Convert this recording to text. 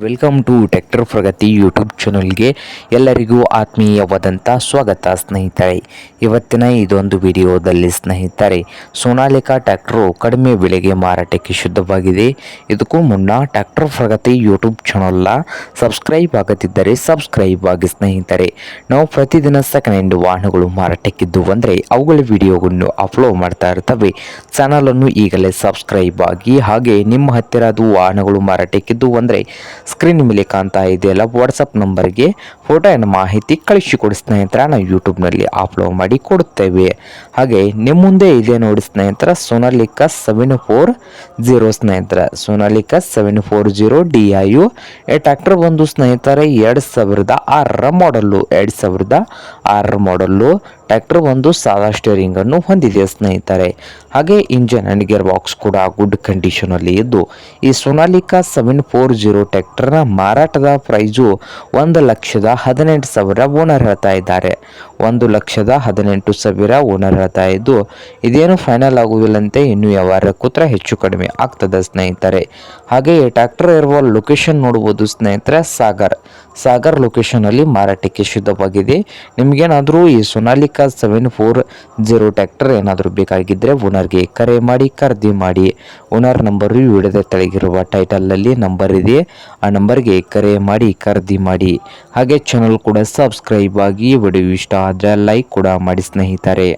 Welcome to tractor Pragati YouTube ಚಾನಲ್ಗೆ ಎಲ್ಲರಿಗೂ ಆತ್ಮೀಯವಾದಂಥ ಸ್ವಾಗತ ಸ್ನೇಹಿತರೆ. ಇವತ್ತಿನ ಇದೊಂದು ವಿಡಿಯೋದಲ್ಲಿ ಸ್ನೇಹಿತರೆ, ಸೋನಾಲಿಕಾ ಟ್ರ್ಯಾಕ್ಟರು ಕಡಿಮೆ ಬೆಲೆಗೆ ಮಾರಾಟಕ್ಕೆ ಶುದ್ಧವಾಗಿದೆ. ಇದಕ್ಕೂ ಮುನ್ನ ಟ್ರ್ಯಾಕ್ಟರ್ ಪ್ರಗತಿ ಯೂಟ್ಯೂಬ್ ಚಾನಲ್ನ ಸಬ್ಸ್ಕ್ರೈಬ್ ಆಗದಿದ್ದರೆ ಸಬ್ಸ್ಕ್ರೈಬ್ ಆಗಿ ಸ್ನೇಹಿತರೆ. ನಾವು ಪ್ರತಿದಿನ ಸೆಕೆಂಡ್ ಹ್ಯಾಂಡ್ ವಾಹನಗಳು ಮಾರಾಟಕ್ಕಿದ್ದು ಅಂದರೆ ಅವುಗಳ ವಿಡಿಯೋಗಳನ್ನು ಅಪ್ಲೋಡ್ ಮಾಡ್ತಾ ಇರ್ತವೆ. ಚಾನಲನ್ನು ಈಗಲೇ ಸಬ್ಸ್ಕ್ರೈಬ್ ಆಗಿ, ಹಾಗೆ ನಿಮ್ಮ ಹತ್ತಿರ ಅದು ವಾಹನಗಳು ಮಾರಾಟಕ್ಕಿದ್ದು ಅಂದರೆ ಸ್ಕ್ರೀನ್ ಮೇಲೆ ಕಾಣ್ತಾ ಇದೆಯಲ್ಲ ವಾಟ್ಸಪ್ ನಂಬರ್ಗೆ ಫೋಟೋಯನ್ನು ಮಾಹಿತಿ ಕಳಿಸಿಕೊಡಿ ಸ್ನೇಹಿತರ, ನಾವು ಯೂಟ್ಯೂಬ್ನಲ್ಲಿ ಅಪ್ಲೋಡ್ ಮಾಡಿ ಕೊಡುತ್ತೇವೆ. ಹಾಗೆ ನಿಮ್ಮ ಮುಂದೆ ಇದೆ ನೋಡಿ ಸ್ನೇಹಿತರ, ಸೋನಾಲಿಕಾ 740 ಸ್ನೇಹಿತರ, ಸೋನಾಲಿಕಾ 740 DIU ಟ್ರ್ಯಾಕ್ಟರ್ ಬಂದು ಸ್ನೇಹಿತರೆ 2006 ಮಾಡಲ್ಲು. 2006 ಮಾಡಲ್ಲು ಟ್ರ್ಯಾಕ್ಟರ್ ಒಂದು ಸಾದಾ ಸ್ಟೇರಿಂಗ್ ಅನ್ನು ಹೊಂದಿದೆ ಸ್ನೇಹಿತರೆ. ಹಾಗೆ ಇಂಜನ್ ಅಂಡ್ ಗೇರ್ ಬಾಕ್ಸ್ ಕೂಡ ಗುಡ್ ಕಂಡೀಷನ್ ಅಲ್ಲಿ ಇದ್ದು, ಈ ಸೋನಾಲಿಕಾ 740 ಟ್ರ್ಯಾಕ್ಟರ್ನ ಮಾರಾಟದ ಪ್ರೈಸು 1,18,000 ಓನರ್ ಹೇಳ್ತಾ ಇದ್ದಾರೆ. 1,18,000 ಓನರ್ ಹೇಳ್ತಾ ಇದ್ದು, ಇದೇನು ಫೈನಲ್ ಆಗುವುದಿಲ್ಲಂತೆ, ಇನ್ನು ವ್ಯವಹಾರ ಕೂತ್ರೆ ಹೆಚ್ಚು ಕಡಿಮೆ ಆಗ್ತದೆ ಸ್ನೇಹಿತರೆ. ಹಾಗೆ ಈ ಟ್ರ್ಯಾಕ್ಟರ್ ಇರುವ ಲೊಕೇಶನ್ ನೋಡಬಹುದು ಸ್ನೇಹಿತರೆ, ಸಾಗರ್ ಲೊಕೇಶನ್ ಅಲ್ಲಿ ಮಾರಾಟಕ್ಕೆ ಶುದ್ಧವಾಗಿದೆ. ನಿಮ್ಗೇನಾದರೂ ಈ ಸೋನಾಲಿಕಾ 740 ಟ್ರ್ಯಾಕ್ಟರ್ ಏನಾದರೂ ಬೇಕಾಗಿದ್ದರೆ ಓನರ್ಗೆ ಕರೆ ಮಾಡಿ ಖರೀದಿ ಮಾಡಿ. ಓನರ್ ನಂಬರು ವಿಡಿಯೋದ ತೆಳಗಿರುವ ಟೈಟಲ್ನಲ್ಲಿ ನಂಬರ್ ಇದೆ, ಆ ನಂಬರ್ಗೆ ಕರೆ ಮಾಡಿ ಖರೀದಿ ಮಾಡಿ. ಹಾಗೆ ಚಾನಲ್ ಕೂಡ ಸಬ್ಸ್ಕ್ರೈಬ್ ಆಗಿ. ವಿಡಿಯೋ ಇಷ್ಟ ಆದರೆ ಲೈಕ್ ಕೂಡ ಮಾಡಿ ಸ್ನೇಹಿತರೆ.